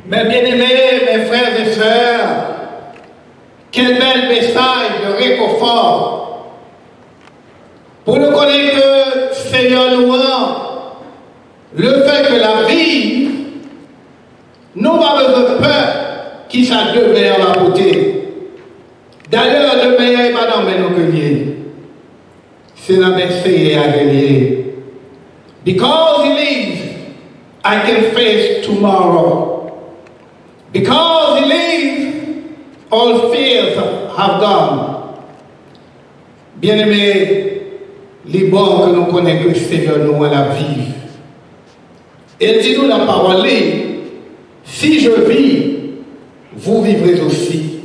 Mes bien-aimés, mes frères et sœurs, quel bel message de réconfort pour nous connaître que Seigneur nous rend le fait que la vie, nous pas besoin de peur qui ça demeure la beauté. D'ailleurs, le meilleur n'est pas dans nos que c'est la Messiah à gagner. Because he lives, I can face tomorrow. Because he lives, all fears have gone. Bien-aimés, les bons que nous connaissons que le Seigneur nous a la vie. Il dit nous la parole, si je vis, vous vivrez aussi.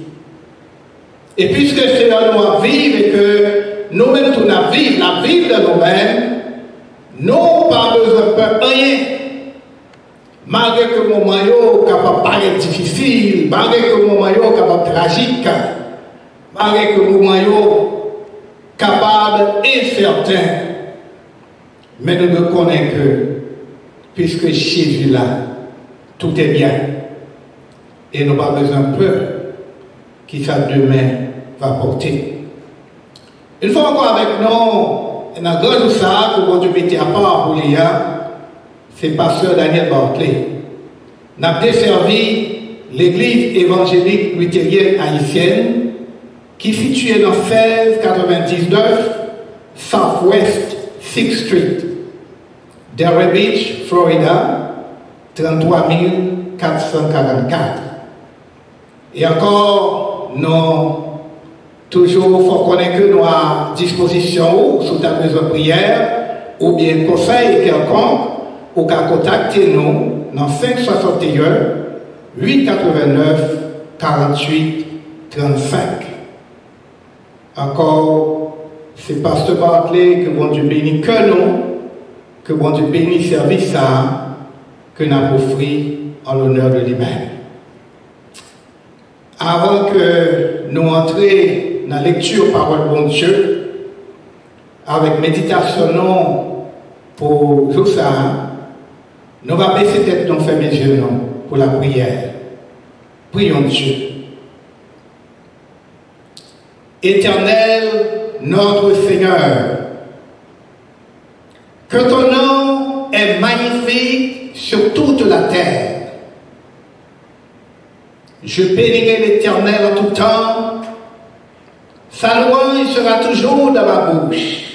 Et puisque le Seigneur nous a vivre et que nous-mêmes nous avons vivre la vie de nous-mêmes, nous n'avons pas besoin de faire rien. Malgré que mon maillot capable paraître difficile, malgré que mon maillot capable tragique, malgré que mon maillot capable incertain, mais nous ne connaissons que, puisque Jésus là, tout est bien. Et nous n'avons pas besoin de peur qui ça demain va porter. Une fois encore avec nous, dans grand ça que bon Dieu mettait à part pour l'IA, c'est pasteur Daniel Barclay. Nous avons desservi l'église évangélique luthérienne haïtienne qui est située dans 1699 Southwest 6th Street, Delray Beach, Florida, 33 444. Et encore, nous toujours faut connaître que nous à disposition sous ta besoin de prière ou bien conseil quelconque ou qu'à contacter nous dans 561 889 48 35. Encore, c'est Pasteur Barclay que bon Dieu bénit que nous, que bon Dieu bénit service à que nous avons offert en l'honneur de lui-même. Avant que nous entrions dans la lecture parole bon Dieu, avec méditation pour tout ça, nous allons baisser tête, nous fermer les yeux pour la prière. Prions Dieu. Éternel, notre Seigneur, que ton nom est magnifique sur toute la terre. Je bénirai l'Éternel en tout temps. Sa louange sera toujours dans ma bouche.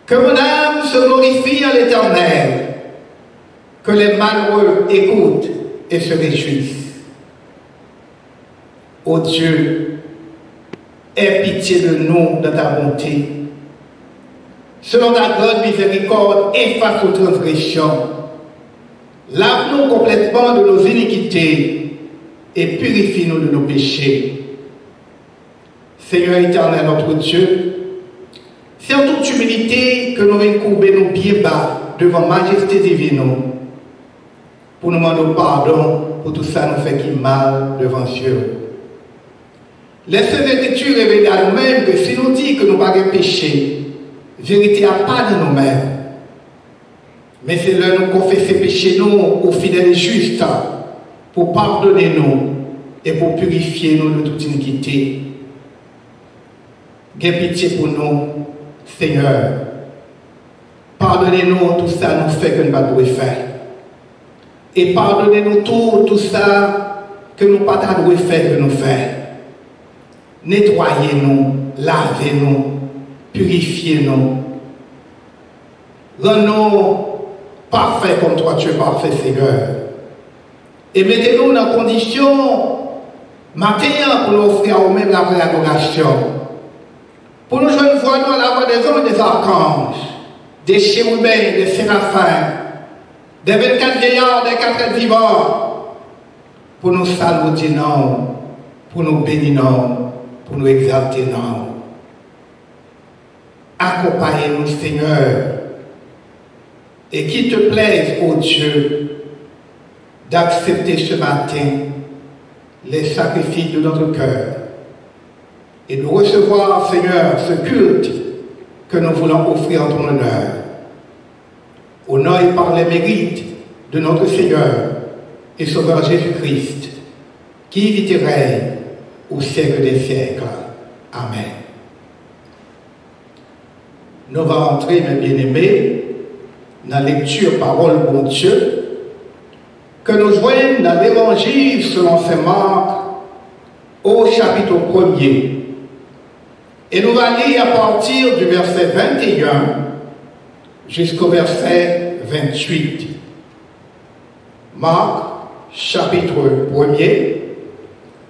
Que mon âme se glorifie à l'Éternel. Que les malheureux écoutent et se réjouissent. Ô Dieu, aie pitié de nous dans ta bonté. Selon ta grande miséricorde, efface nos transgressions. Lave-nous complètement de nos iniquités et purifie-nous de nos péchés. Seigneur éternel, notre Dieu, c'est en toute humilité que nous incourbons nos pieds bas devant majesté divine pour nous demander pardon pour tout ça nous fait qui mal devant Dieu. Les Saintes Écritures révèlent à nous-mêmes que si nous disons que nous n'avons pas péché, vérité n'a pas de nous-mêmes. Mais c'est là nous confesser péché nous au fidèle et juste pour pardonner nous et pour purifier nous de toute iniquité. Aie pitié pour nous, Seigneur. Pardonnez-nous tout ça nous fait que nous ne pouvons pas faire. Et pardonnez-nous tout ça que nous ne pouvons pas faire que nous faisons. Nettoyez-nous, lavez-nous, purifiez-nous. Rends-nous parfaits comme toi tu es parfait, Seigneur. Et mettez-nous dans la condition maintenant pour nous offrir au même la vraie adoration. Pour nous jouer une voix dans la voix des hommes et des archanges, des chérubins, des séraphins, des 24 vieillards, des 4 vivants, pour nous saluer, non, pour nous bénir, non, pour nous exalter, non. Accompagnez-nous, Seigneur, et qu'il te plaise, ô Dieu, d'accepter ce matin les sacrifices de notre cœur et de recevoir, Seigneur, ce culte que nous voulons offrir en ton honneur. Au nom et par les mérites de notre Seigneur et Sauveur Jésus-Christ, qui vit et règne au siècle des siècles. Amen. Nous allons entrer, mes bien-aimés, dans la lecture parole bon Dieu, que nous joignons dans l'Évangile selon saint Marc au chapitre 1er. Et nous allons lire à partir du verset 21 jusqu'au verset 28. Marc, chapitre 1er,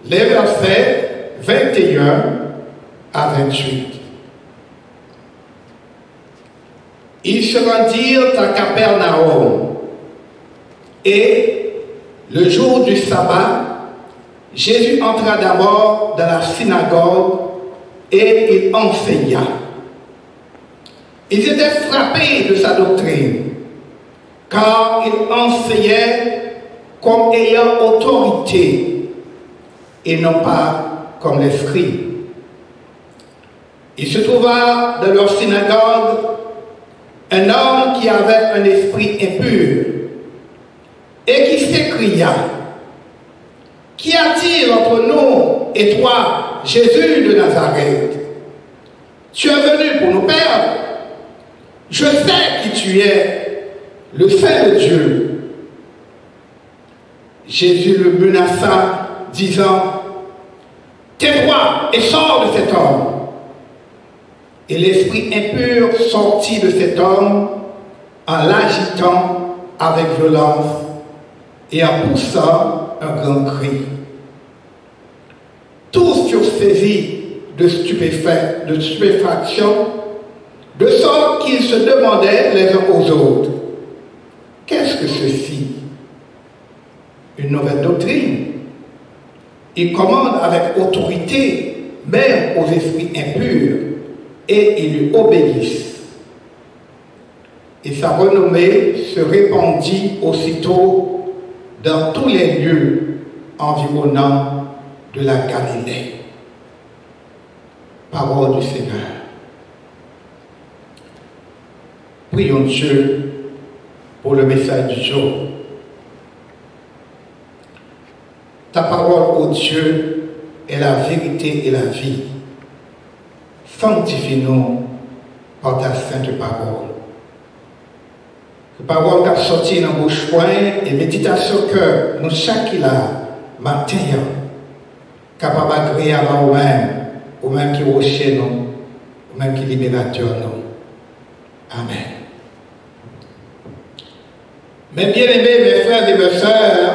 les versets 21 à 28. Ils se rendirent à Capernaum, et le jour du sabbat, Jésus entra d'abord dans la synagogue et il enseigna. Ils étaient frappés de sa doctrine, car il enseignait comme ayant autorité et non pas comme les scribes. Il se trouva dans leur synagogue un homme qui avait un esprit impur et qui cria. Qu'y a-t-il entre nous et toi, Jésus de Nazareth? Tu es venu pour nous perdre. Je sais qui tu es, le Fils de Dieu. Jésus le menaça, disant, tais-toi et sors de cet homme. Et l'esprit impur sortit de cet homme en l'agitant avec violence et en poussant un grand cri. Tous furent saisis de stupéfaction, de sorte qu'ils se demandaient les uns aux autres, qu'est-ce que ceci? Une nouvelle doctrine. Il commande avec autorité, même aux esprits impurs, et ils lui obéissent. Et sa renommée se répandit aussitôt dans tous les lieux environnants de la Galilée. Parole du Seigneur. Prions Dieu pour le message du jour. Ta parole, ô Dieu, est la vérité et la vie. Sanctifie-nous par ta sainte parole. Que parole qui a sorti dans vos choix et méditation que nous chaque matin, capable d'agréer à nous-mêmes, ou même qui rocher nous, ou même qui libérateur nous. Amen. Mes bien-aimés, mes frères et mes sœurs,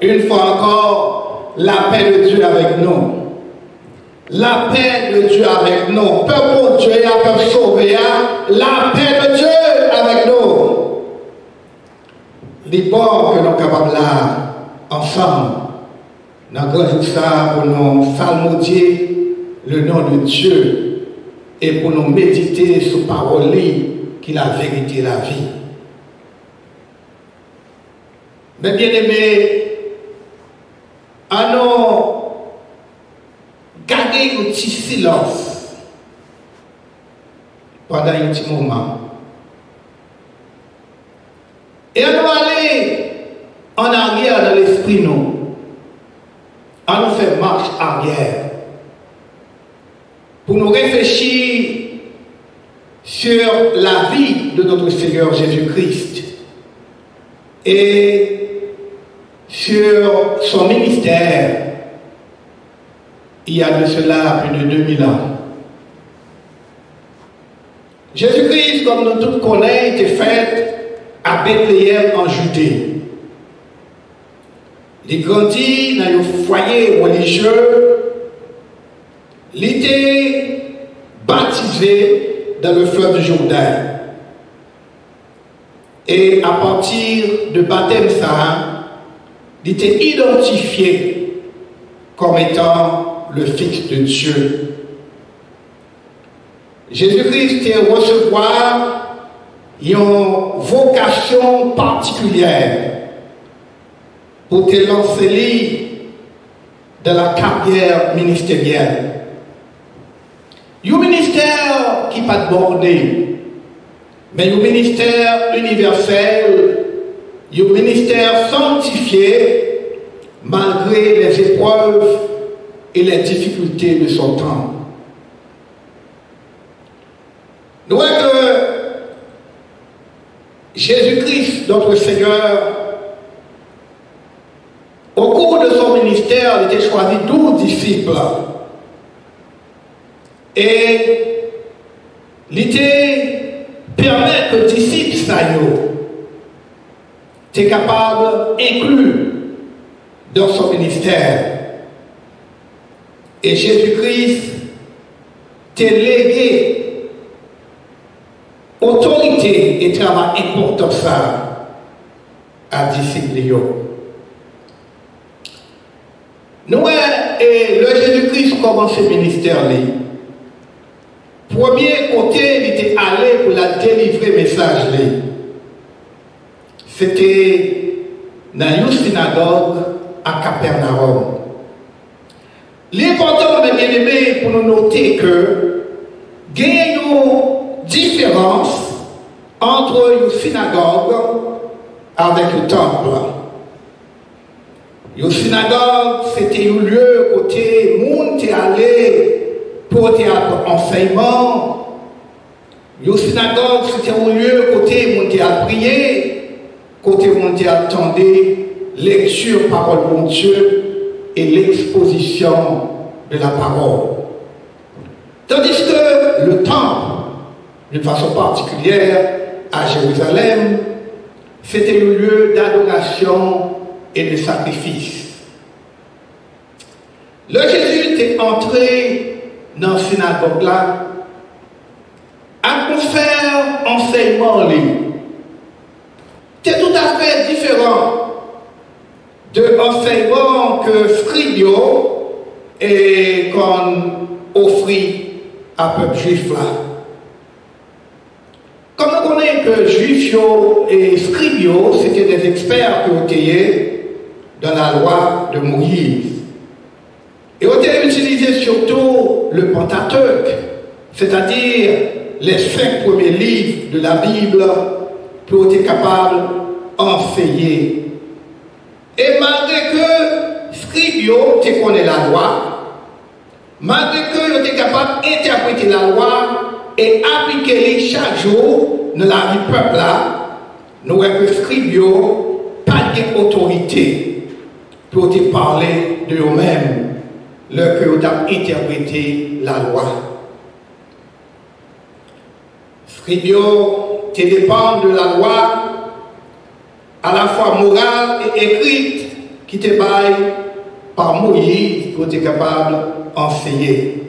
une fois encore, la paix de Dieu avec nous. La paix de Dieu avec nous. Peuple de Dieu, peuple sauvé, la paix de Dieu avec nous. Les bords que nous sommes capables là, ensemble, dans le grand jour ça, pour nous salmodier le nom de Dieu et pour nous méditer sur parole qui est la vérité et la vie. Mais bien aimés, à nous garder un petit silence pendant un petit moment. Et à nous aller en arrière dans l'esprit, nous. À nous faire marche arrière. Pour nous réfléchir sur la vie de notre Seigneur Jésus-Christ et sur son ministère il y a de cela plus de 2000 ans. Jésus-Christ, comme nous tous connaissons, était fait à Bethléem en Judée. Il grandit dans un foyer religieux. Il était baptisé dans le fleuve du Jourdain. Et à partir de baptême ça, il était identifié comme étant le Fils de Dieu. Jésus-Christ est recevoir une vocation particulière pour te lancer dans la carrière ministérielle. Un ministère qui n'est pas borné, mais un ministère universel, un ministère sanctifié malgré les épreuves et les difficultés de son temps. Nous voyons que Jésus-Christ, notre Seigneur, au cours de son ministère, il était choisi 12 disciples. Et il était permis que les disciples soient capables d'inclure dans son ministère. Et Jésus-Christ t'a légué autorité et travail important ça à disciples. Nous, et le Jésus-Christ commence ce ministère. Premier côté, il était allé pour la délivrer message. C'était dans une synagogue à Capernaum. L'important, mes bien-aimés, pour nous noter que il y a une différence entre une synagogue avec le temple. synagogue, c'était un lieu côté monde qui allait pour enseignement. Une synagogue, c'était un lieu côté monde qui a prié, côté monde qui attendait lecture parole de Dieu et l'exposition de la parole. Tandis que le temple, d'une façon particulière, à Jérusalem, c'était le lieu d'adoration et de sacrifice. Le Jésus était entré dans la synagogue là, à faire enseignement libre. C'est tout à fait différent de l'enseignement que Scribio et qu'on offrit à peuple juif là. Comme on connaît que Juifs et Scribio, c'était des experts qui ont été dans la loi de Moïse. Et on a utilisé surtout le Pentateuque, c'est-à-dire les 5 premiers livres de la Bible, pour être capable d'enseigner. Et malgré que Scribio connaît la loi, malgré qu'il était capable d'interpréter la loi et appliquer chaque jour dans la vie du peuple là, nous voyons que Scribio n'a pas d'autorité pour te parler de eux-mêmes, leur que ont interprété la loi. Scribio te dépend de la loi à la fois morale et écrite qui te baille par Moïse pour être capable d'enseigner.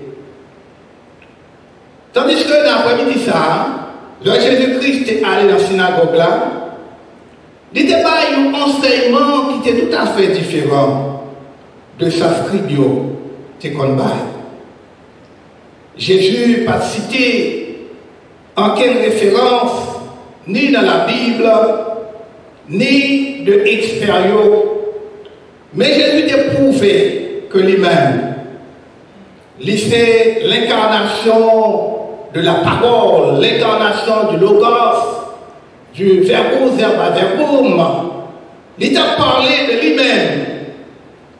Tandis que dans l'après-midi, le Jésus-Christ est allé dans la synagogue là, il était un enseignement qui était tout à fait différent de sa Scribio. Jésus n'a pas cité aucune référence ni dans la Bible, ni de expérience, mais Jésus a prouvé que lui-même, c'est l'incarnation de la parole, l'incarnation du logos, du verbum, verba, verbum. Il a parlé de lui-même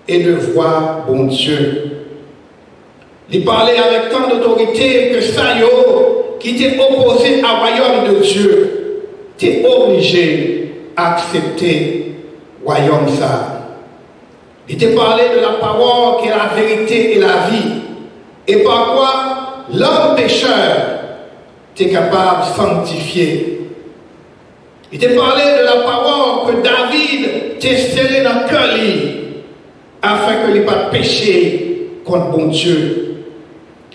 et de voir bon Dieu. Il parlait avec tant d'autorité que ça, qui était opposé au royaume de Dieu, était obligé à accepter le royaume ça. Il te parlait de la parole qui est la vérité et la vie. Et par quoi l'homme pécheur est capable de sanctifier. Il te parlait de la parole que David t'a scellé dans le cœur afin qu'il n'ait pas péché contre bon Dieu.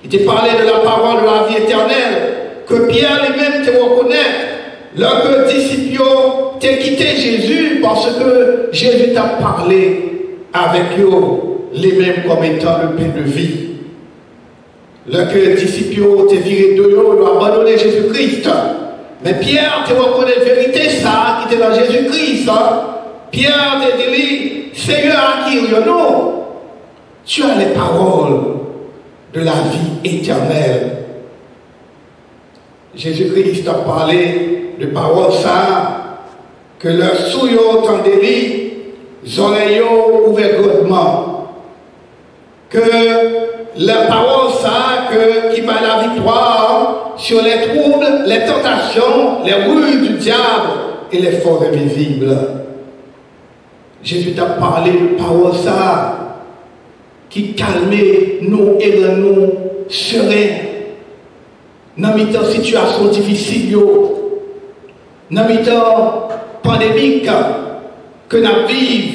Il te parlait de la parole de la vie éternelle que Pierre lui-même te reconnaît lorsque les disciples t'ont quitté Jésus parce que Jésus t'a parlé avec eux les mêmes comme étant le pain de vie. Lorsque les disciples t'ont viré de eux, ils ont abandonné Jésus-Christ. Mais Pierre te reconnaît la vérité ça qui était dans Jésus-Christ. Pierre te dit, Seigneur à qui nous, tu as les paroles de la vie éternelle. Jésus-Christ a parlé de paroles ça, que leurs souillons entendaient, les oreilles ouvertes grandement, que la parole ça, qui va la victoire sur les troubles, les tentations, les ruses du diable et les forces invisibles. Jésus t'a parlé de paroles ça, qui calmait nous et nous sereins dans une situation difficile, dans une pandémique que nous vivons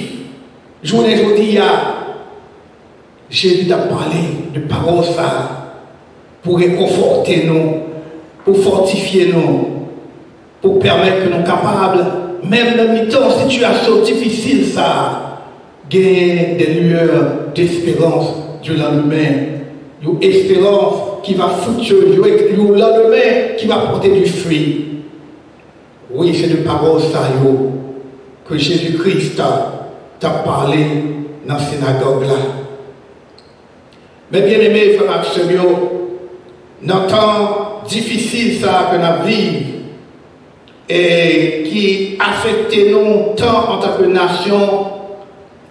journée aujourd'hui. Jésus t'a parlé de paroles ça pour réconforter nous, pour fortifier nous, pour permettre que nous soyons capables, même dans une situation difficile ça, gagner des lueurs d'espérance du lendemain. Une espérance qui va foutre, une lendemain qui va porter du fruit. Oui, c'est de paroles ça que Jésus-Christ t'a parlé dans la synagogue là. Mais bien aimés, frères et sœurs, dans le temps difficile ça que nous vivons et qui affecte nous tant en tant que nation,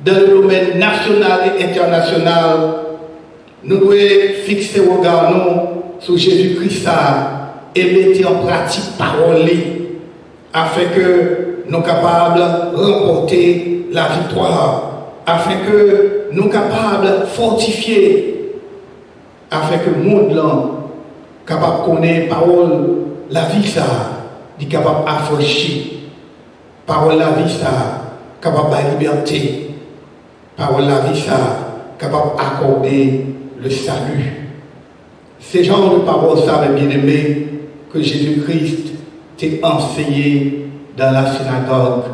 dans le domaine national et international, nous devons fixer le regard sur Jésus-Christ et mettre en pratique parole afin que nous soyons capables de remporter la victoire, afin que nous soyons capables de fortifier, afin que le monde soit capable de connaître parole, la vie ça, capable d'affranchir, parole la vie ça, capable de liberté, parole la vie ça, capable d'accorder le salut. C'est genre de parole ça, mes bien-aimés, que Jésus-Christ t'a enseigné dans la synagogue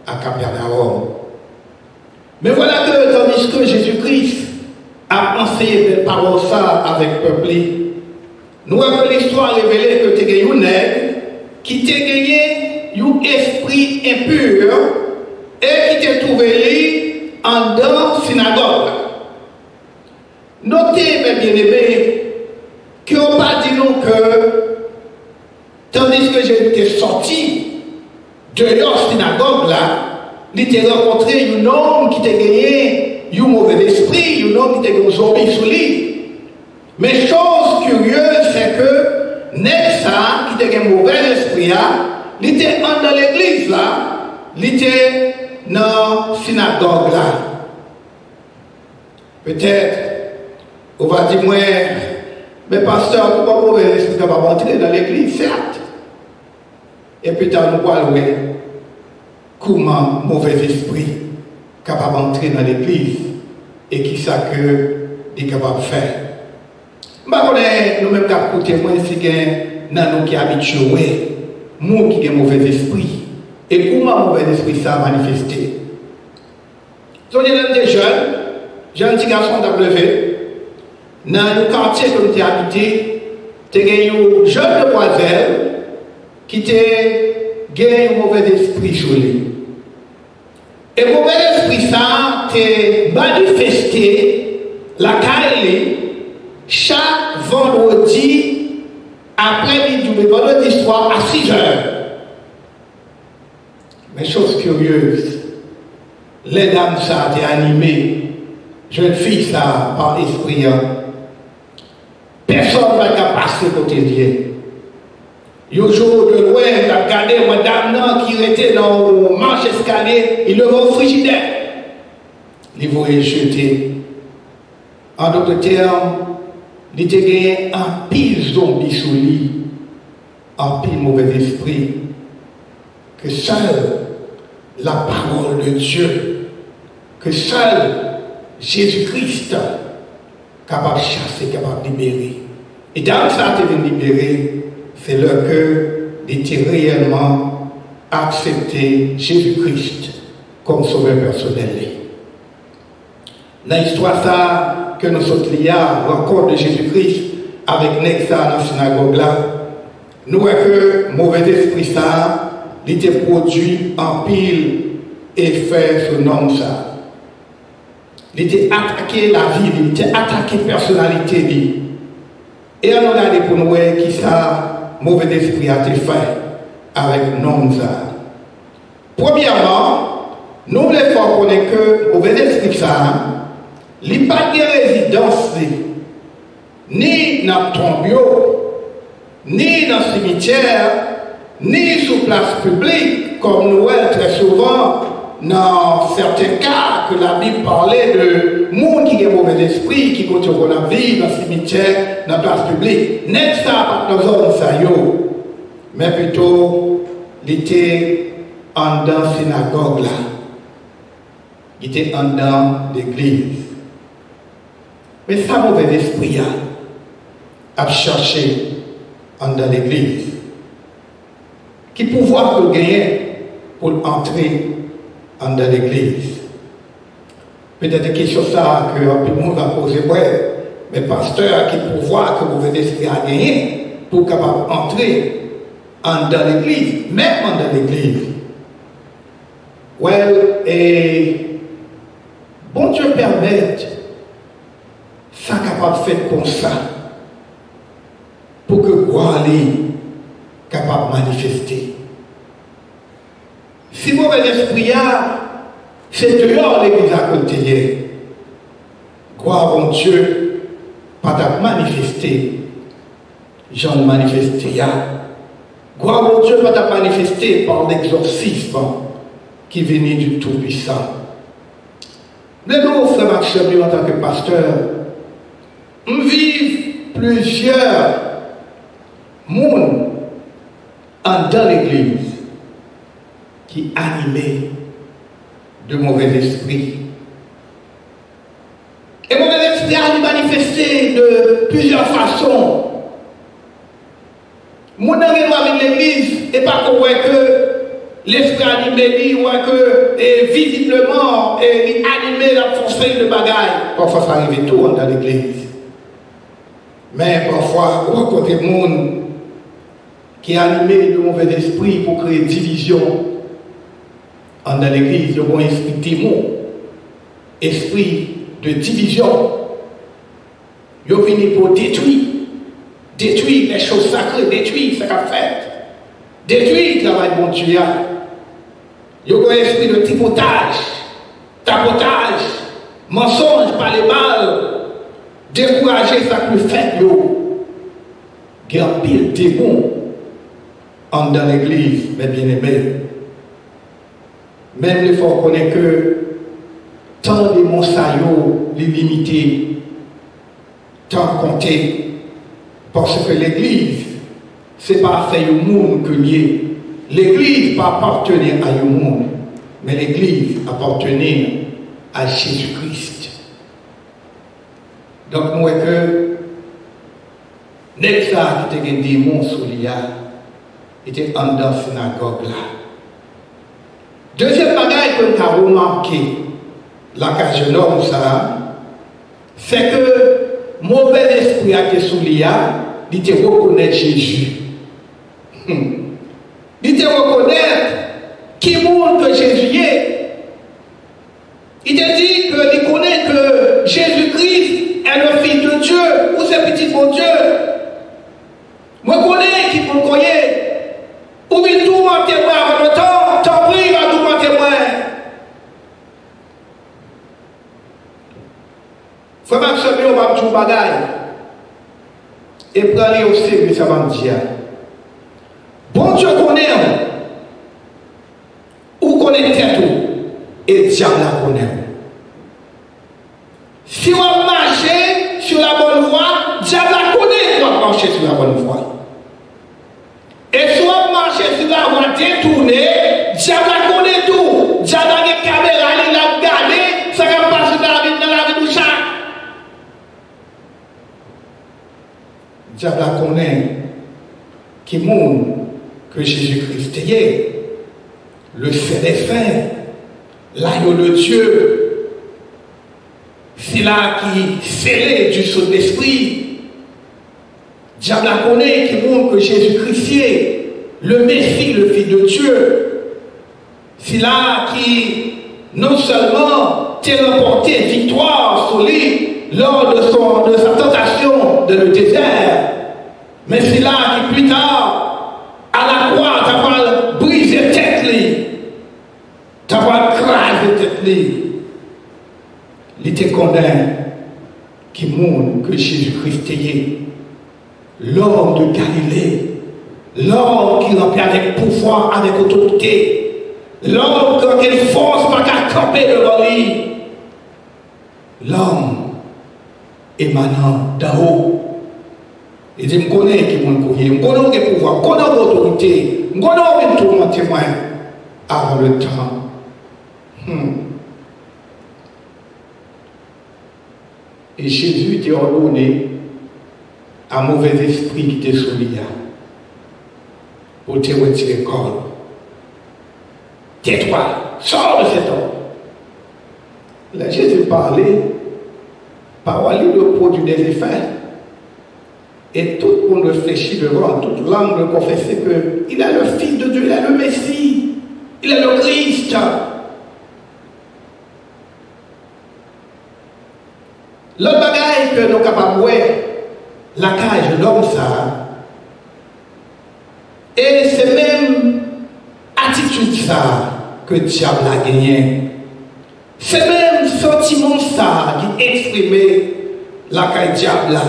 à Capernaum. Mais voilà que, tandis que Jésus-Christ a enseigné des paroles ça avec le peuple, nous avons l'histoire révélée que tu as gagné un nègre qui t'a gagné un esprit impur et qui t'a trouvé en dans la synagogue. Notez, mes bien-aimés, qu'on n'a pas dit nous que, tandis que j'étais sorti de la synagogue là, il t'a rencontré un homme qui t'a gagné un mauvais esprit, un homme qui t'a gagné un zombie sous lui. Mais chose curieuse, c'est que Nexa, qui t'a gagné un mauvais esprit là, il était dans l'église là, il était dans la synagogue là. Peut-être, on va dire, moi, mais pasteur, pourquoi mauvais esprit va rentrer dans l'église, certes. Et puis, nous allons voir comment mauvais esprit est capable d'entrer dans l'église et qui ça que est capable de faire. Nous-mêmes, nous témoins, si nous qui habitués, nous qui avons mauvais esprit. Et comment mauvais esprit ça a manifesté. Si on est des jeunes, j'ai un petit garçon W. Dans le quartier que nous avons habité, tu as une jeune demoiselle qui a gagné un mauvais esprit sur lui. Et le mauvais esprit, ça a manifesté la caille chaque vendredi après-midi, le vendredi soir à 6 heures. Mais chose curieuse, les dames, ça a été animées, jeune fille, ça, par l'esprit. Personne ne va passer côté Dieu. Un jour de loin, il a regardé une dame qui était dans le marche escalier, il le va au frigidaire. Il va jeter. En d'autres termes, il était gagné un pile zombie sous lui, un pile mauvais esprit, que seule la parole de Dieu, que seul Jésus-Christ capable de chasser, capable de libérer. Et dans ça, tu es libéré, c'est là que tu réellement accepté Jésus-Christ comme sauveur personnel. Dans l'histoire ça, que nous sommes liés à la rencontre de Jésus-Christ avec Nexa dans la synagogue là, nous voyons que mauvais esprit ça, il était produit en pile et fait ce nom ça. Il était attaqué la vie, il était attaqué la personnalité. Et on a regardé pour nous qui ça, mauvais esprit a été fait avec nom ça. Premièrement, nous voulons faire connaître que mauvais esprit ça, il n'y a pas de résidence ni dans le tombeau, ni dans le cimetière, ni sur place publique, comme nous voyons très souvent dans certains cas que la Bible parlait de monde qui a mauvais esprit, qui continue à vivre dans le cimetière, dans la place publique. N'est-ce pas dans nos ça mais plutôt, il était en dans la synagogue là. Il était en dans l'église. Mais ça, mauvais esprit a cherché en dans l'église. Qui pouvoir que gagner pour entrer dans l'église. Peut-être une question ça que tout le monde a posé, ouais, mais pasteur, qui pouvoir que mauvais esprit a gagné pour capable entrer dans l'église, même dans l'église. Well, et bon Dieu permet ça capable de faire comme ça pour que gloire capable de manifester. Si mauvais esprit a C'est dehors l'église à côté. Gloire en Dieu, pas de manifester. Jean manifesté. Gloire en Dieu, pas de manifester par l'exorcisme qui venait du Tout-Puissant. Mais nous, frère Maxime, en tant que pasteur, nous vivons plusieurs mondes dans l'église qui animés de mauvais esprits. Et mauvais esprits a manifesté de plusieurs façons. Mon ami doit venir l'église et pas qu'on voit que l'esprit animé ou que visiblement animé la force de bagaille. Parfois ça arrive tout dans l'église. Mais parfois, on rencontre des gens qui est animé de mauvais esprit pour créer division dans l'église. Il y a un esprit démon, esprit de division. Il est venu pour détruire les choses sacrées, détruire ce qu'a fait, détruire le travail de mon Dieu. Il y a un esprit de tapotage, mensonge par les balles, décourager ça que fait. Il y a un pile démon dans l'église, mes bien-aimés. Même il faut connaître que tant de mon saillot, les limités, tant compter. Parce que l'église, ce n'est pas faire un monde que lié. L'église pas appartenir à un monde, mais l'église appartenir à Jésus-Christ. Donc, moi, que Nexa qui était un démon sur l'IA, était en dans la synagogue là. Deuxième bagaille que nous avons remarqué, la cage de l'homme, c'est que mauvais esprit a été sous l'IA, il te reconnaît Jésus. Il te reconnaît qui montre que Jésus est. Il te dit qu'il connaît que Jésus-Christ est le Fils de Dieu ou c'est petit bon Dieu. Moi, je connais qui peut le connaître. Ou bien tout mon témoin avant le temps, t'en prie, va tout mon témoin. Frère Maxime, on va me dire bagaille. Et prenez au sérieux, ça va me dire. Bon Dieu connaît, ou connaît tout, et diable la connaît. Si on marche sur la bonne voie, diable la connaît qu'on va marcher sur la bonne voie. Et si on marche sur la voie détournée, diable la connaît tout. Diable a des caméras, il a regardé, ça va passer dans la vie de chaque. Diable la connaît qui montre que Jésus-Christ est le Saint des Saints, l'agneau de Dieu. C'est là qui scellé du Saint-Esprit. Diable la connaît qui montre que Jésus-Christ est le Messie, le Fils de Dieu. C'est là qui non seulement t'a remporté victoire sur lui lors de sa tentation dans le désert, mais c'est là qui plus tard, à la croix, t'as pas brisé tête, t'as pas crasé tête. Il te condamne qui montre que Jésus-Christ est l'homme de Galilée, l'homme qui remplit avec pouvoir, avec autorité, l'homme qui a quelle force pas qu'à camper devant lui, l'homme émanant d'en haut. Il dit, je connais qui m'a courrier, je connais le pouvoir, je connais l'autorité, je connais tout mon témoin avant le temps. Et Jésus était ordonné à mauvais esprit qui était sur lui pour te retirer le corps. Tais-toi, sors de cet homme. Là, Jésus parlait, parole le produit des effets. Et tout le monde réfléchit devant, toute langue confessait qu'il est le Fils de Dieu, il est le Messie, il est le Christ. L'autre bagaille que nous sommes capables de voir, la cage de l'homme, ça. Et c'est même attitude ça que le diable a gagné C'est même sentiment ça qui exprimait la caille diable là,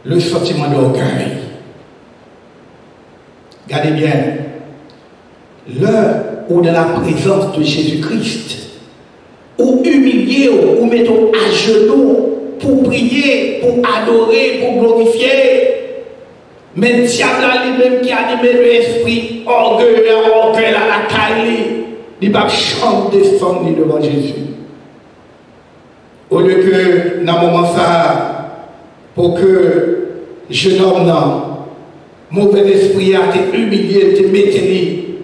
le sentiment d'orgueil. Regardez bien, l'heure où dans la présence de Jésus-Christ, ou humilié, ou mettons à genoux pour prier, pour adorer, pour glorifier, mais le diable lui-même qui anime l'esprit orgueilleux, à la caille, il va chanter descendre devant Jésus. Au lieu que, dans ce moment ça, pour que jeune homme, mauvais esprit a été humilié, te mettre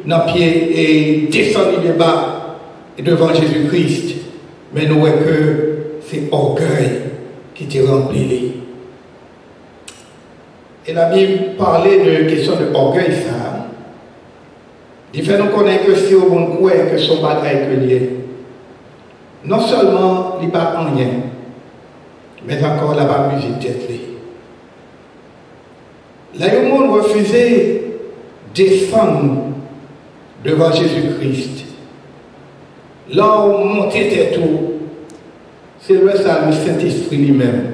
dans le pied et descendre le bas devant Jésus-Christ. Mais nous voyons que c'est orgueil qui te remplit. Et la Bible parlait de question de orgueil, ça. Il fait nous connaître que si on croit que son bataille que lié, non seulement il n'y a pas rien, mais encore la musique tête. Là, le monde refusait de descendre devant Jésus-Christ. Là, on montait tout. C'est le Saint-Esprit lui-même.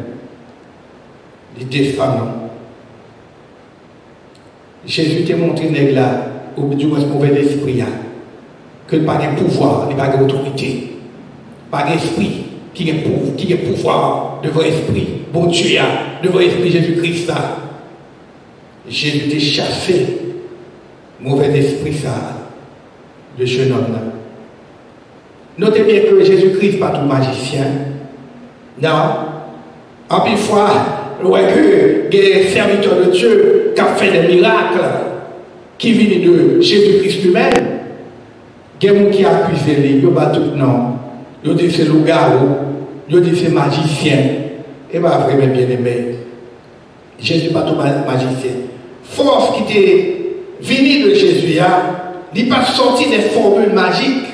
Il descend. Jésus t'a montré là, au bout du mauvais esprit, que pas de pouvoir, pas d'autorité, pas d'esprit qui est pouvoir devant l'esprit. Bon Dieu, devant l'esprit Jésus-Christ. Jésus t'a chassé mauvais esprit, le jeune homme. Notez bien que Jésus-Christ n'est pas tout magicien. Non. En plus, fois, que des serviteurs de Dieu qui ont fait des miracles qui viennent de Jésus-Christ lui-même, il y a des gens qui accusent lui, il y a tout non. Il dit c'est loup-garou, il dit c'est magicien. Et bien, vraiment bien aimé. Jésus n'est pas tout magicien. Force qui était venue de Jésus, il n'est pas sorti des formules magiques,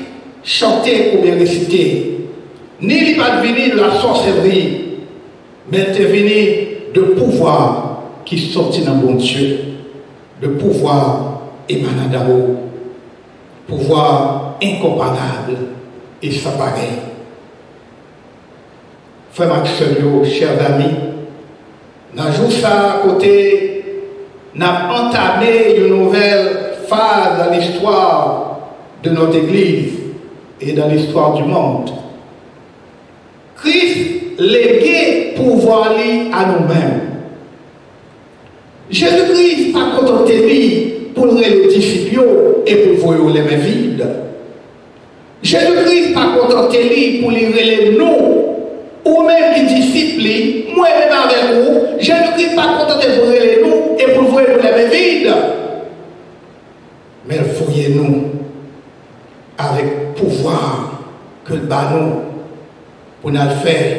chanter ou bien réciter. Ni il n'est pas venu de la sorcellerie, mais il est venu de pouvoir qui sortit dans bon Dieu, de pouvoir émanant d'en haut, pouvoir incomparable et sans pareil. Frère Maxime, chers amis, dans le jour ça, à côté, nous avons entamé une nouvelle phase dans l'histoire de notre Église et dans l'histoire du monde. Christ légué pouvoir à nous-mêmes. Jésus-Christ a contenté lui pour les disciples et pour voir les mains vides. Jésus-Christ a contenté lui pour les nous ou même les disciples, moi-même avec vous. Jésus-Christ a contenté pour les nous et pour voir les mains vides. Mais voyez-nous avec pouvoir que le ballon pour nous faire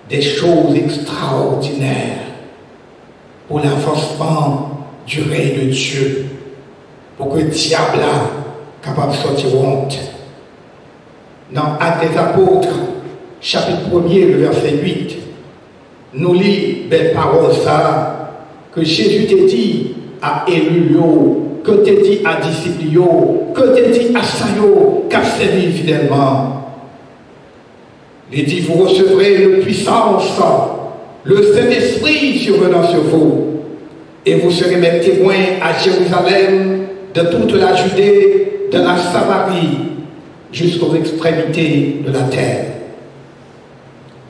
des choses extraordinaires pour l'avancement du règne de Dieu, pour que le diable soit capable de sortir honte. Dans Actes des Apôtres, chapitre 1er, le verset 8, nous lisons belles paroles ça, que Jésus t'a dit à Élus, que t'a dit à disciples, que t'a dit à Sayo, qu'a servi fidèlement. Il dit, vous recevrez une puissance, le Saint-Esprit survenant sur vous, et vous serez mes témoins à Jérusalem, de toute la Judée, de la Samarie, jusqu'aux extrémités de la terre.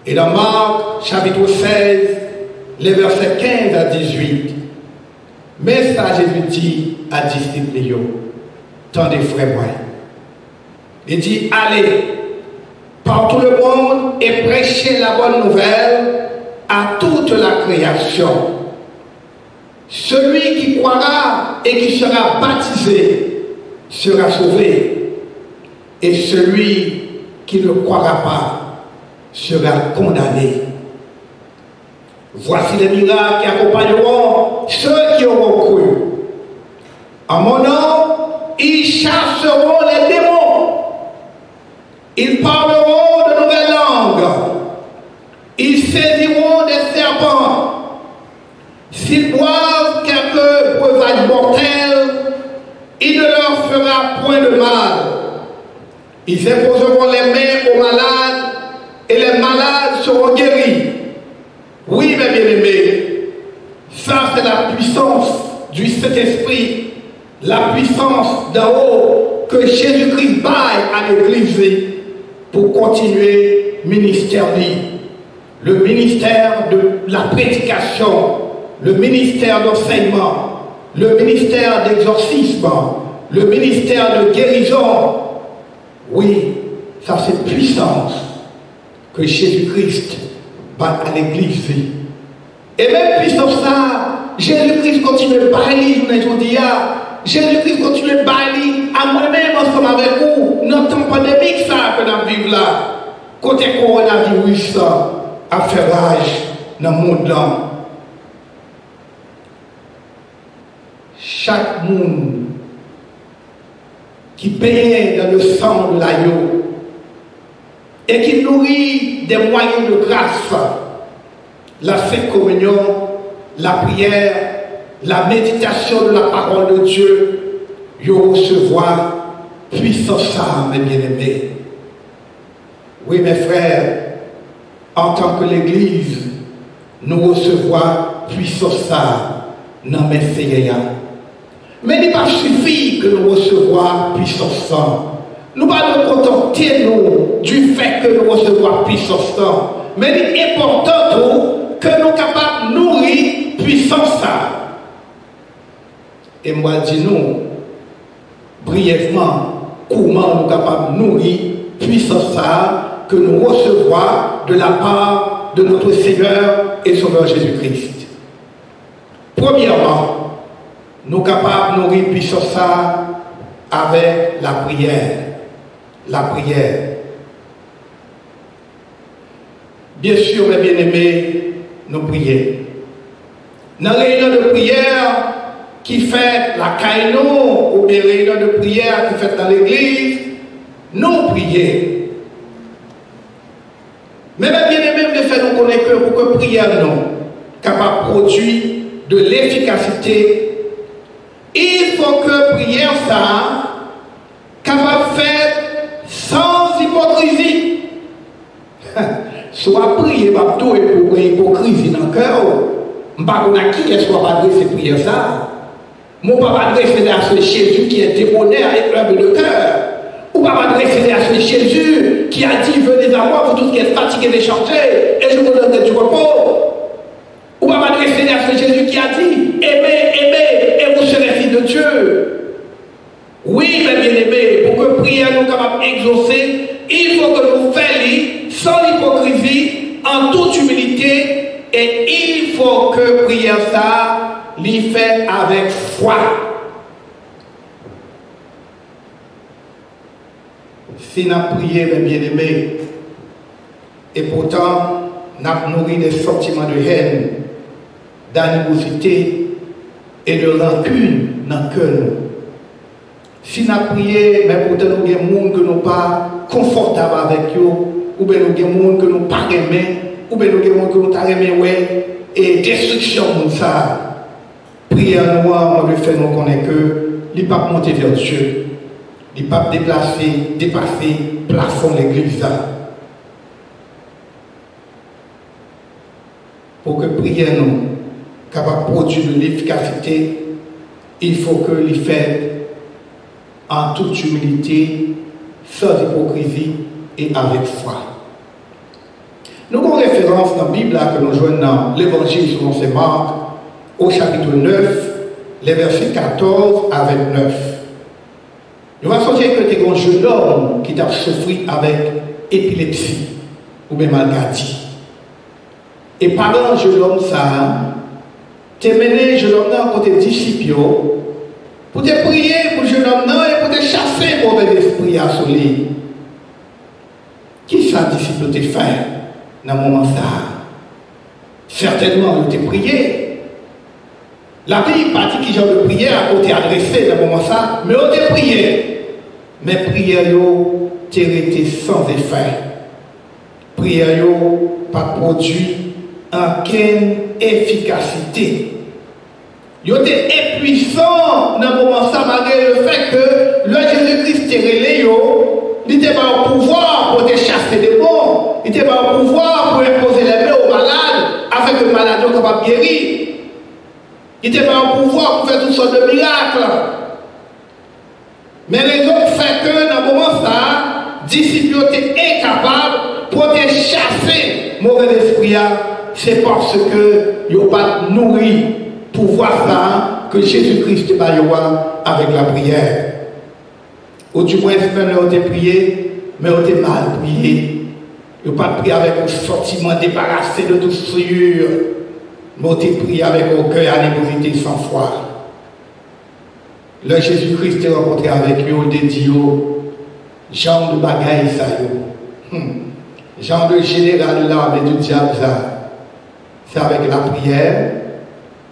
Et dans Marc, chapitre 16, les versets 15 à 18, mais ça Jésus dit à disciples, tendez frères moi. Il dit, allez par tout le monde et prêchez la bonne nouvelle à toute la création. Celui qui croira et qui sera baptisé sera sauvé, et celui qui ne croira pas sera condamné. Voici les miracles qui accompagneront ceux qui auront cru. En mon nom, ils chasseront les démons. Ils parleront de nouvelles langues. Ils saisiront des serpents. S'ils boivent quelques breuvages mortels, il ne leur fera point de mal. Ils imposeront les mains aux malades et les malades seront guéris. Oui, mes bien-aimés, ça c'est la puissance du Saint-Esprit, la puissance d'en haut que Jésus-Christ baille à l'Église pour continuer le ministère libre. Le ministère de la prédication, le ministère d'enseignement, le ministère d'exorcisme, le ministère de guérison. Oui, ça c'est puissance que Jésus-Christ bat à l'Église. Et même puissance ça, Jésus-Christ continue de bailler, je vous dis, Jésus-Christ continue de bailler à moi-même ensemble avec vous, dans le temps pandémique ça que nous vivons là, côté coronavirus a fait rage dans le monde là. Chaque monde qui paye dans le sang de l'agneau et qui nourrit des moyens de grâce, la Sainte Communion, la prière, la méditation de la parole de Dieu, ils recevoir puissance ça, mes bien-aimés. Oui, mes frères, en tant que l'Église, nous recevoir puissance ça dans mes Seigneurs. Mais il n'est pas suffit que nous recevoir puissance ça. Nous ne pouvons pas nous contenter nous, du fait que nous recevons puissance ça. Mais il est important que nous sommes capables de nourrir puissance ça. Et moi, dis nous, brièvement, comment nous sommes capables de nourrir puissance ça que nous recevons de la part de notre Seigneur et Sauveur Jésus-Christ. Premièrement, nous sommes capables de nourrir puissance ça avec la prière. La prière. Bien sûr, mes bien-aimés, nous prions. Dans la réunion de prière qui fait la caïno ou bien réunion de prière qui fait dans l'église, nous prions. Mais mes bien-aimés, nous faisons nous connaître que pour que prière nous capable de produire de l'efficacité, il faut que prière ça capable de faire sans hypocrisie. Soit prier pour tout et pour hypocrisie dans le cœur. Je ne sais pas qui est-ce qu'on va adresser prière ça. Je ne vais pas adresser à ce Jésus qui est débonnaire et humble de cœur. Ou pas m'adresser à ce Jésus qui a dit venez à moi, vous tous qui êtes fatigués d'échanger, et je vous donnerai du repos. Ou pas m'adresser à ce Jésus qui a dit aimez, aimez, et vous serez fils de Dieu. Oui, mes bien-aimés, pour que prière nous capable d'exaucer, il faut que nous fassions sans hypocrisie, en toute humilité, et il faut que prière ça, l'y fait avec foi. Si nous avons prié, mes bien-aimés, et pourtant, nous avons nourri des sentiments de haine, d'animosité et de rancune dans le cœur. Si nous avons prié, mais pourtant nous avons des gens que nous ne sommes pas confortables avec eux, ou bien nous avons des gens que nous ne sommes pas aimés, ou bien nous avons des gens que nous sommes aimés, et destruction de ça. Prière noire, on lui fait nous connaître que il ne peut pas monter vers Dieu. Il ne peut pas dépasser le plafond de l'église. Pour que prière nous capable de produire de l'efficacité, il faut que les fasse en toute humilité, sans hypocrisie et avec foi. Nous avons une référence dans la Bible que nous jouons dans l'Évangile selon Saint Marc, au chapitre 9, les versets 14 à 29. Nous allons sentir que tu es un jeune homme qui t'a souffert avec épilepsie ou même maladie. Et pendant le jeune homme, ça, tu es mené le jeune homme à côté des disciples pour te prier pour le jeune homme et pour te chasser pour mauvais esprit à soleil. Qui ça, disciple, te fait dans ce moment ça? Certainement, il t'a prié. La Bible partie qui genre de prière a été adressée dans ce moment ça, mais on t'a prié. Mais prière yo t'es été sans effet. Prière yo pas produit aucune efficacité. Yo t'es impuissant dans ce moment ça malgré le fait que le Jésus-Christ t'est relé yo, il n'était pas au pouvoir pour te chasser des démons, il n'était pas au pouvoir pour imposer les mains aux malades afin que le malade soit capable de guérir. Il n'était pas au pouvoir pour faire toutes sortes de miracles. Mais les autres fait que dans le moment ça, disciples étaient incapables pour te chasser mauvais esprit. C'est parce que ils n'ont pas nourri pour voir ça que Jésus-Christ est avec la prière. Ou du moins, même là, on a prié, mais on a mal prié. Ils n'ont pas prié avec un sentiment débarrassé de toute souillure, mais on a prié avec un cœur animosité sans foi. Le Jésus-Christ est rencontré avec lui, on a dit, genre de bagaille, ça, genre de général de l'armée du diable, ça. C'est avec la prière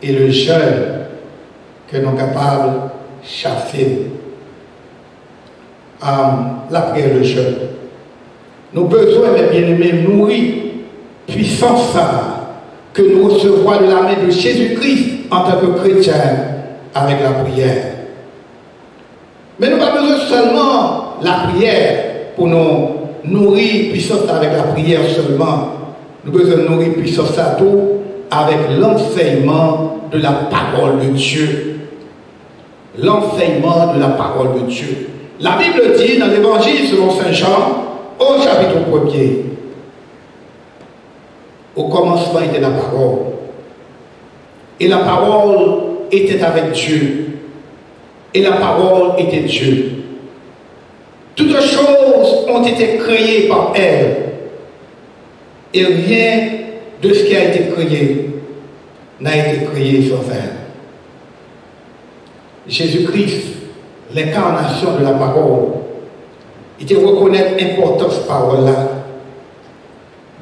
et le jeûne que nous sommes capables de chasser. La prière et le jeûne. Nous avons besoin, mes bien-aimés, nourrir puissance ça, que nous recevons de la main de Jésus-Christ en tant que chrétiens avec la prière. Mais nous n'avons pas besoin seulement de la prière pour nous nourrir puissance avec la prière seulement. Nous avons besoin de nourrir puissance à tout avec l'enseignement de la parole de Dieu. L'enseignement de la parole de Dieu. La Bible dit dans l'évangile selon Saint Jean, au chapitre 1er, au commencement était la parole. Et la parole était avec Dieu. Et la parole était Dieu. Toutes choses ont été créées par elle. Et rien de ce qui a été créé n'a été créé sans elle. Jésus-Christ, l'incarnation de la parole, il te reconnaît l'importance de cette parole-là.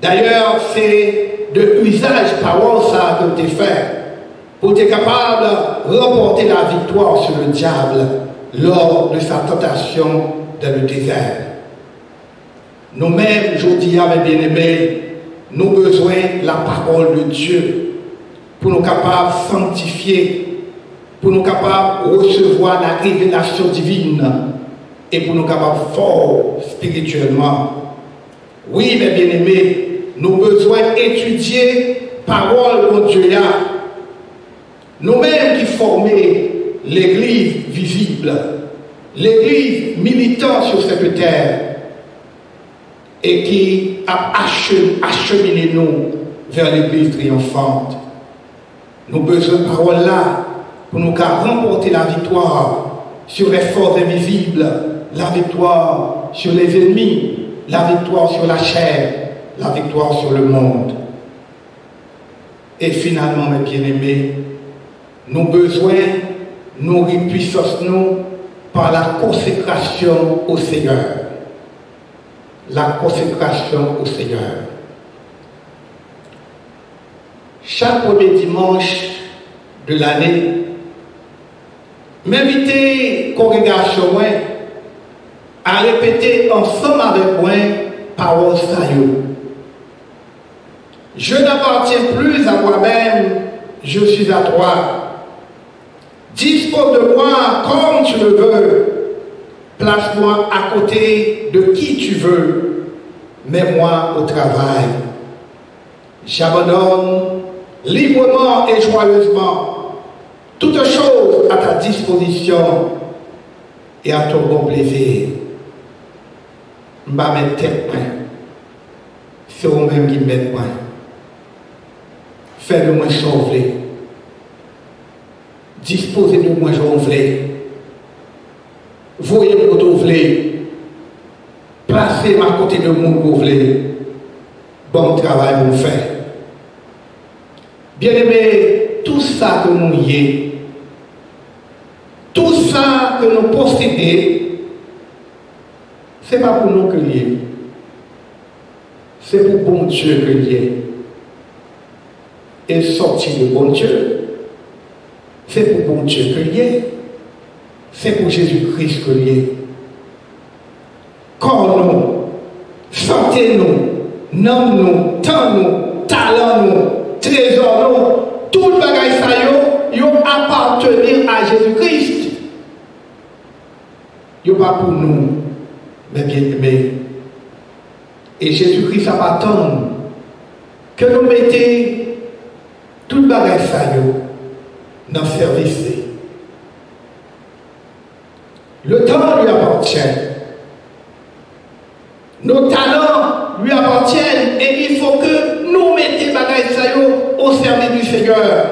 D'ailleurs, c'est de usage parole ça que tu fais pour être capable de remporter la victoire sur le diable lors de sa tentation dans le désert. Nous-mêmes, aujourd'hui, mes bien-aimés, nous avons besoin de la parole de Dieu pour nous capables de sanctifier, pour nous capables de recevoir la révélation divine et pour nous capables de fort spirituellement. Oui, mes bien-aimés, nous avons besoin d'étudier la parole de Dieu. Nous-mêmes qui formons l'église visible, l'église militante sur cette terre, et qui a acheminé nous vers l'église triomphante. Nous avons besoin de parole là pour nous remporter la victoire sur les forces invisibles, la victoire sur les ennemis, la victoire sur la chair, la victoire sur le monde. Et finalement, mes bien-aimés, nous avons besoin de nourrir puissance nous par la consécration au Seigneur. La consécration au Seigneur. Chaque premier dimanche de l'année, m'inviter congrégation à répéter ensemble avec moi parole saillot. Je n'appartiens plus à moi-même, je suis à toi. Dispose de moi comme tu le veux. Place-moi à côté de qui tu veux. Mets-moi au travail. J'abandonne librement et joyeusement toutes choses à ta disposition et à ton bon plaisir. M'a mettre tête point. C'est vous-même qui met point. Fais-le-moi sauver. Disposez de moi, je voulais. Voyez mon voulez. Placez-moi à côté de mon voulez. Bon travail pour faire. Bien-aimés, tout ça que nous y est, tout ça que nous possédons, ce n'est pas pour nous que lié. C'est pour bon Dieu que lié. Et sortir de bon Dieu, c'est pour bon Dieu que lié. C'est pour Jésus-Christ que lié. Corps nous, santé nous, nom nous, temps nous, talent nous, trésor nous, tout le bagage ça yo appartenir à Jésus-Christ. Yo pas pour nous, mes bien-aimés. Et Jésus-Christ a attendre que nous mettions tout le bagage dans le service. Le temps lui appartient. Nos talents lui appartiennent et il faut que nous mettions bagage au service du Seigneur.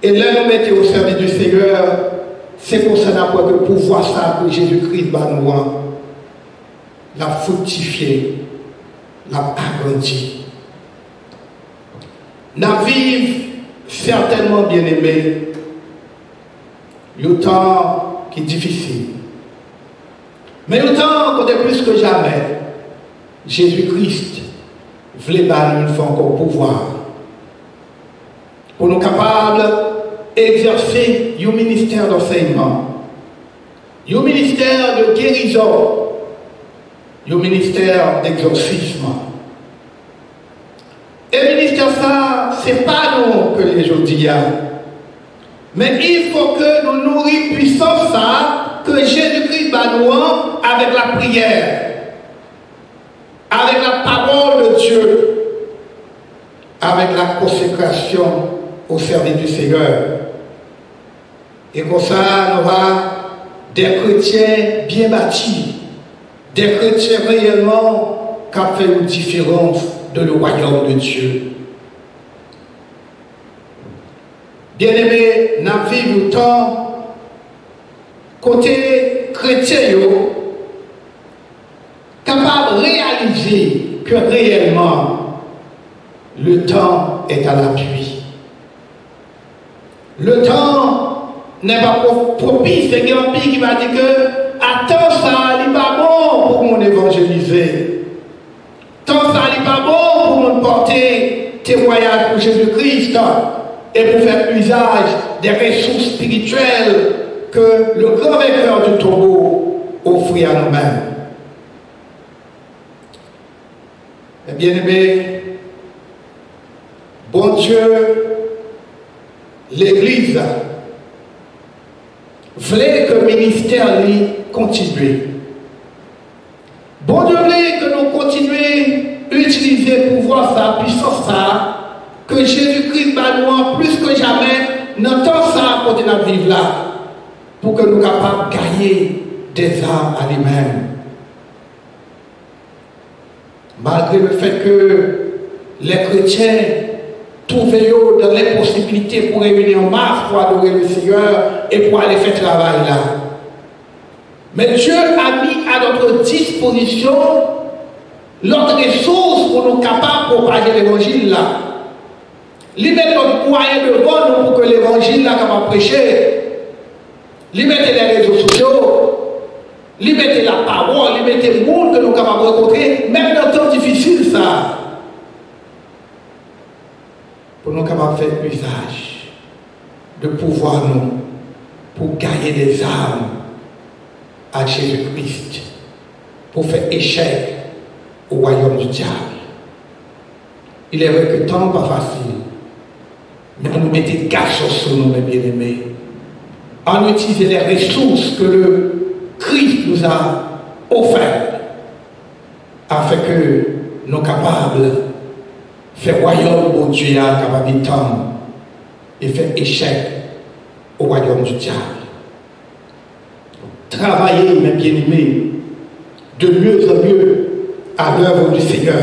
Et là, nous mettons au service du Seigneur, c'est pour ça que pour voir ça que Jésus-Christ va nous la fructifier, la agrandir. Nous vivons certainement bien aimé, le temps qui est difficile. Mais le temps qu'on est plus que jamais, Jésus-Christ voulait nous faire encore pouvoir pour nous capables d'exercer un ministère d'enseignement, un ministère de guérison, un ministère d'exorcisme. Et le ministère ça, ce n'est pas nous que les gens disent. Mais il faut que nous nourrissions puissance ça, que Jésus-Christ va nous avec la prière, avec la parole de Dieu, avec la consécration au service du Seigneur. Et comme ça, nous aurons des chrétiens bien bâtis, des chrétiens réellement qui ont fait une différence de le royaume de Dieu. Bien-aimés, nous vivons le temps côté chrétien, capable de réaliser que réellement le temps est à l'appui. Le temps n'est pas propice, c'est quelqu'un qui va dire que attends ça, il n'est pas bon pour mon évangéliser. Tant ça n'est pas bon pour nous porter témoignage pour Jésus-Christ et pour faire usage des ressources spirituelles que le grand vainqueur du tombeau offrit à nous-mêmes. Eh bien aimé, bon Dieu, l'Église voulait que le ministère continue. Bon Dieu voulait que nous continuions à utiliser le pouvoir, sa puissance, ça, que Jésus-Christ va nous plus que jamais, dans temps ça, pour nous vivre là, pour que nous soyons capables de gagner des âmes à lui-même. Malgré le fait que les chrétiens trouvaient dans les possibilités pour réunir en masse pour adorer le Seigneur et pour aller faire travail là. Mais Dieu a mis à notre disposition l'autre ressource pour nous capables de propager l'évangile là. Il met notre moyen devant nous pour que l'évangile là capable de prêcher. Il met les réseaux sociaux, il met la parole, il met le monde que nous sommes capables de rencontrer, même dans le temps difficile ça. Pour nous capables de faire usage de pouvoir nous pour gagner des âmes à Jésus-Christ, pour faire échec au royaume du diable. Il est vrai que le temps n'est pas facile, mais on nous mettait garçons sur nous, mes bien-aimés. On utilise les ressources que le Christ nous a offertes, afin que nous soyons capables de faire royaume au Dieu, capable de temps et faire échec au royaume du diable. Travaillez, mes bien-aimés, de mieux en mieux à l'œuvre du Seigneur.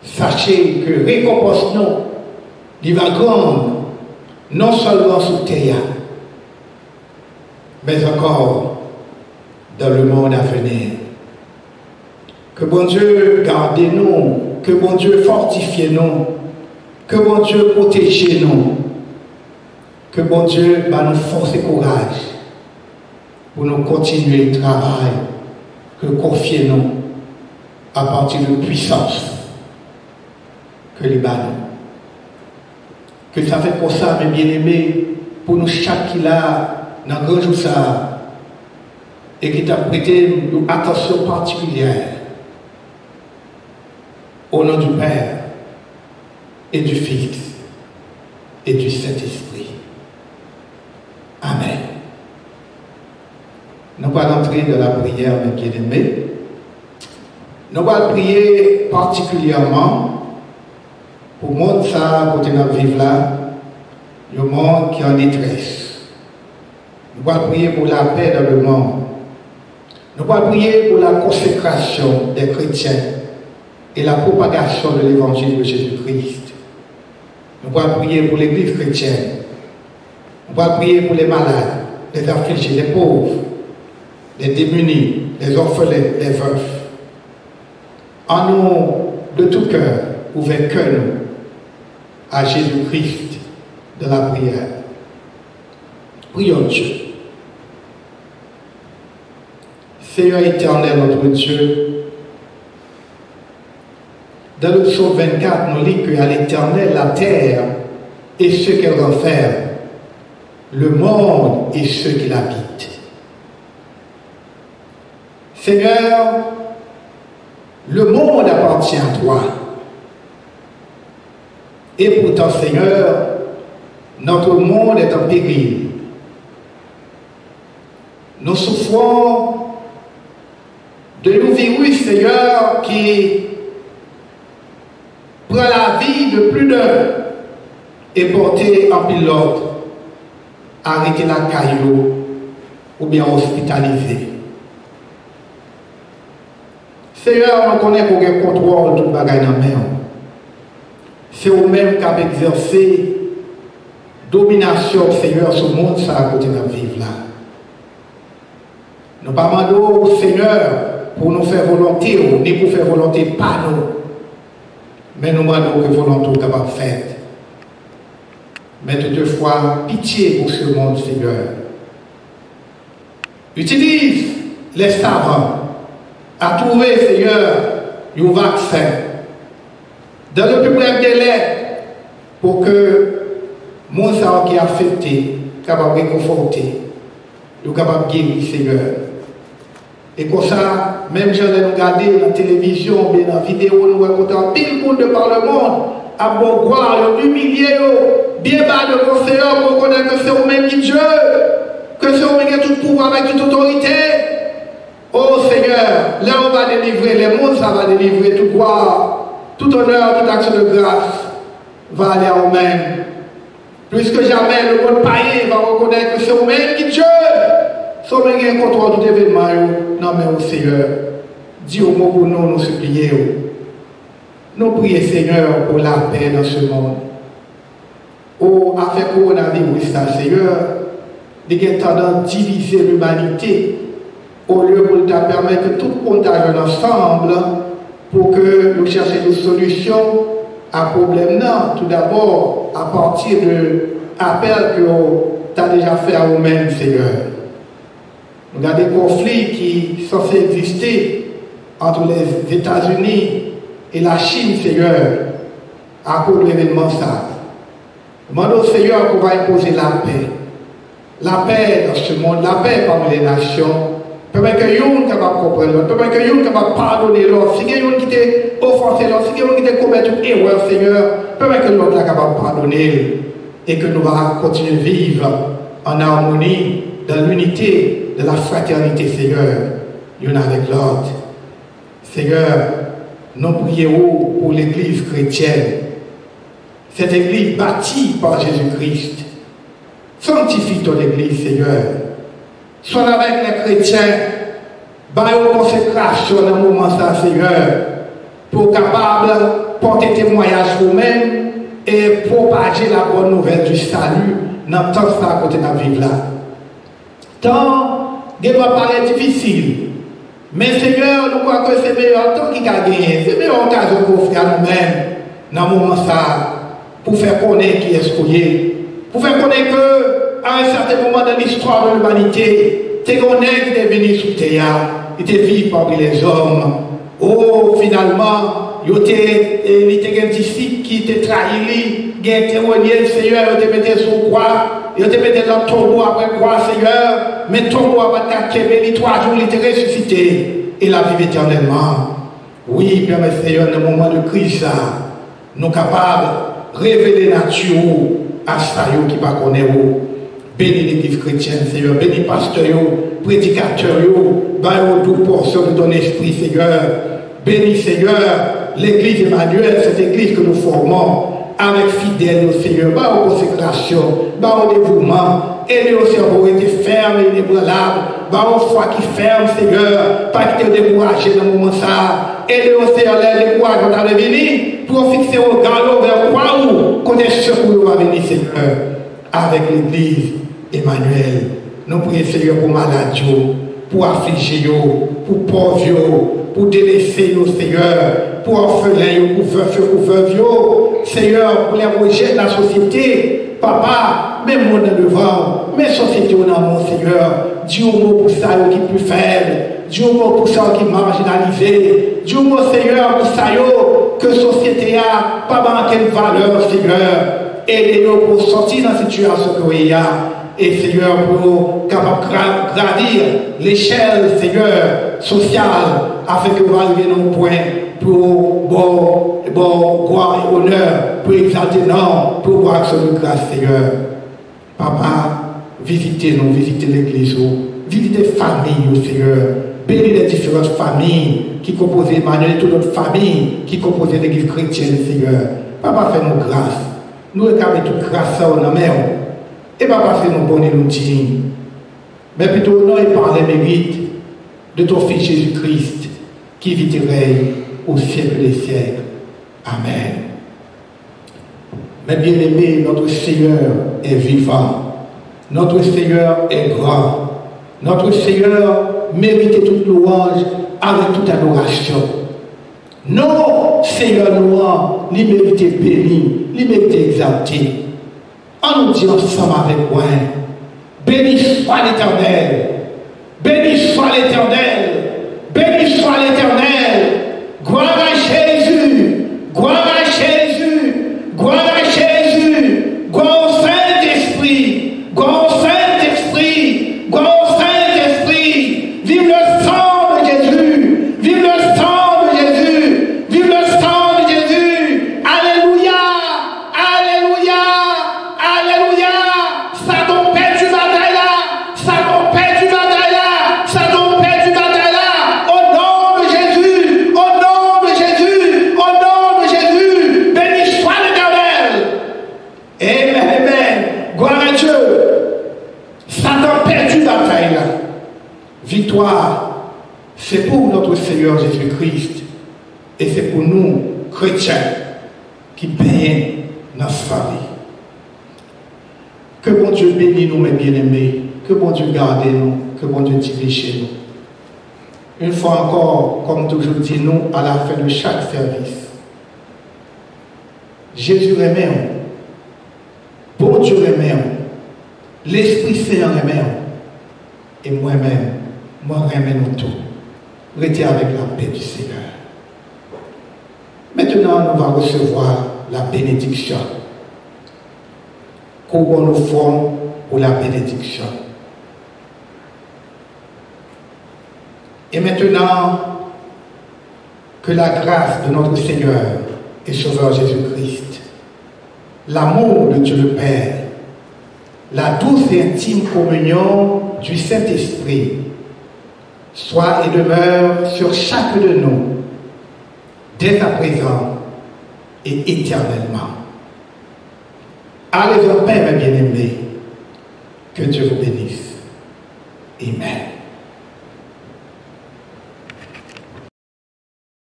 Sachez que récompense nous, il va grande, non seulement sur terre, mais encore dans le monde à venir. Que bon Dieu garde nous, que bon Dieu fortifie nous, que bon Dieu protège nous, que bon Dieu va nous forcer courage pour nous continuer le travail que confier nous à partir de puissance que les ballons. Que ça fait pour ça, mes bien-aimés, pour nous chaque qui là, dans le grand jour ça, et qui t'a prêté une attention particulière. Au nom du Père et du Fils et du Saint-Esprit. Amen. nous allons entrer dans la prière, mes bien-aimés. Nous allons prier particulièrement pour le monde ça, côté nous vivre là, le monde qui est en détresse. Nous allons prier pour la paix dans le monde. Nous allons prier pour la consécration des chrétiens et la propagation de l'évangile de Jésus-Christ. Nous allons prier pour l'église chrétienne. Nous allons prier pour les malades, les affligés, les pauvres, les démunis, les orphelins, les veufs. En nous, de tout cœur, ouvrez que nous à Jésus-Christ de la prière. Prions Dieu. Seigneur éternel, notre Dieu, dans le psaume 24, nous lisons qu'à l'éternel, la terre et ce qu'elle renferme, le monde et ceux qui l'habitent. Seigneur, le monde appartient à toi. Et pourtant, Seigneur, notre monde est en péril. Nous souffrons de nos virus, Seigneur, qui prend la vie de plus d'un et porter en pilote, arrêter la caillou ou bien hospitaliser. Seigneur, nous connaissons qu'on a un contrôle de tout bagage dans la main. C'est vous-même qui avez exercé domination, Seigneur, sur le monde, ça à côté de la vie là. Nous ne demandons au Seigneur pour nous faire volonté, ni pour faire volonté pas nous. Mais nous demandons que volonté capable de faire. Mais toutefois, pitié pour ce monde, Seigneur. Utilise les savants à trouver, Seigneur, un vaccin dans le plus bref délai pour que le monde qui est affecté, capable de réconforter, capable de guérir, Seigneur. Et comme ça, même si nous regardons dans la télévision, bien dans la vidéo, nous rencontrons pile monde de par le monde, à bon gloire, humilié, bien bas devant le Seigneur pour reconnaître que c'est vous-même qui Dieu, que c'est vous-même qui a tout pouvoir avec toute autorité. Oh Seigneur, là on va délivrer, les mondes ça va délivrer, toute gloire, tout honneur, toute action de grâce va aller à vous-même. Plus que jamais, le monde païen va reconnaître que c'est vous-même qui Dieu. Sans même contrôle tout événement, non mais au Seigneur, dis au mot pour nous, nous supplier. Nous prions Seigneur pour la paix dans ce monde. Oh, avec le coronavirus, Seigneur, il y a tendance à diviser l'humanité au lieu pour te permettre que tout contagie ensemble pour que nous cherchions des solutions à problème. Non, tout d'abord, à partir de l'appel que tu as déjà fait à vous-même, Seigneur. Regardez des conflits qui sont censés exister entre les États-Unis et la Chine, Seigneur, à cause de l'événement ça. Demandons au Seigneur qu'on va imposer la paix. La paix dans ce monde, la paix parmi les nations. Permet que yon capable comprendre l'autre, permet que yon capable pardonner l'autre. Si yon qui t'est offensé l'autre, si yon qui t'est commis une erreur, Seigneur, permet que l'autre soit capable de pardonner et que nous allons continuer de vivre en harmonie, dans l'unité de la fraternité, Seigneur, l'un avec l'autre. Seigneur, nous prions pour l'Église chrétienne. Cette Église bâtie par Jésus-Christ. Sanctifie ton Église, Seigneur. Sois avec les chrétiens, baille aux consécrations dans le moment ça, Seigneur, pour capable de porter témoignage vous-même et propager la bonne nouvelle du salut dans tout ça à côté de la vie là. Tant, il doit paraître difficile, mais Seigneur, nous croyons que c'est le meilleur temps qui a gagné, c'est le meilleur occasion pour faire nous-mêmes dans le moment ça, pour faire connaître qui est-ce qu'on est, pour faire connaître que à un certain moment dans l'histoire de l'humanité, c'est qu'on est qui est venu sous terre, il était vivre parmi les hommes. Oh, finalement, il était un disciple qui était trahi, il était témoigné le Seigneur, il était mis sur croix, il était mis dans le tombeau après croix, Seigneur, mais le tombeau après 4 les 3 jours, il était ressuscité, et la vie éternellement. Oui, permet Seigneur, dans le moment de crise, nous sommes capables de révéler la nature à ça qui ne connaît pas. Bénis l'église chrétienne, Seigneur. Bénis pasteur, prédicateur, donne toute portion de ton esprit, Seigneur. Bénis, Seigneur, l'église Emmanuel, cette église que nous formons avec fidèles, Seigneur. Bah, aux consécrations, bah, au dévouement. Aide-nous au cerveau été ferme et inébranlable. Bah, aux foi qui ferme, Seigneur. Pas qui te décourager dans le moment ça. Aide-nous au Seigneur, les décourages quand tu es venu pour fixer au galop vers quoi où qu'on est sûr que nous va venir, Seigneur, avec l'église Emmanuel. Nous prions, Seigneur, pour malades, pour affligés, pour pauvres, pour délaissés, Seigneur, pour orphelins, pour veufs, pour veuves, Seigneur, pour les rejets de la société, Papa, même mon devant, mais société au nom, Seignur, dis au mot pour ça qui est plus faible, dis au mot pour ça qui est marginalisé, dis au mot, Seigneur, pour ça que société a, pas dans quelle valeur, Seigneur, aidez-nous pour sortir dans la situation que il y a, et Seigneur, pour capable gravir l'échelle, Seigneur, sociale, afin que vous arriviez dans le point pour gloire et honneur, pour exalter non, pour voir sur le grâce, Seigneur. Papa, visitez-nous, visitez l'église, visitez les familles, Seigneur. Bénis les différentes familles qui composent Emmanuel et toute notre famille qui composent l'église chrétienne, Seigneur. Papa, fais-nous grâce. Nous réclamons toute grâce à nos mains. Et Papa, fais-nous bonnes et nous dignes. Mais plutôt, non, et par les mérites de ton Fils Jésus-Christ qui vit et règne au siècle des siècles. Amen. Mais bien aimé, notre Seigneur est vivant. Notre Seigneur est grand. Notre Seigneur mérite toute louange avec toute adoration. Non, Seigneur louant, il mérite béni, il mérite exalté. On nous dit ensemble avec moi, béni soit l'Éternel, béni soit l'Éternel, béni soit l'Éternel, gloire à Jésus, gloire à Jésus, gloire à Jésus, gloire au Saint-Esprit, gloire au Saint-Esprit, gloire au Saint-Esprit, vive le sang de Jésus, vive le sang de Jésus, vive le sang de Jésus, alléluia, alléluia, alléluia, ça donc perdu bataille là, ça donc perdu bataille là, ça donc perdu bataille là, au nom de Jésus, au nom de Jésus, au nom de Jésus, béni soit l'Éternel. Amen, amen, gloire à Dieu. Satan perdu bataille là. Victoire, c'est pour notre Seigneur Jésus-Christ et c'est pour nous, chrétiens, qui payons notre famille. Que bon Dieu bénisse nous, mes bien-aimés, que bon Dieu garde nous, que bon Dieu dirige nous. Une fois encore, comme toujours dit nous, à la fin de chaque service, Jésus remet, bon Dieu remet, l'Esprit Saint remet, et moi-même, moi remets nous tout. Restez avec la paix du Seigneur. Maintenant, nous allons recevoir la bénédiction. Comment nous formons pour la bénédiction. Et maintenant, que la grâce de notre Seigneur et Sauveur Jésus-Christ, l'amour de Dieu le Père, la douce et intime communion du Saint-Esprit soit et demeure sur chacun de nous, dès à présent et éternellement. Allez en paix, mes bien-aimés. Que Dieu vous bénisse. Amen.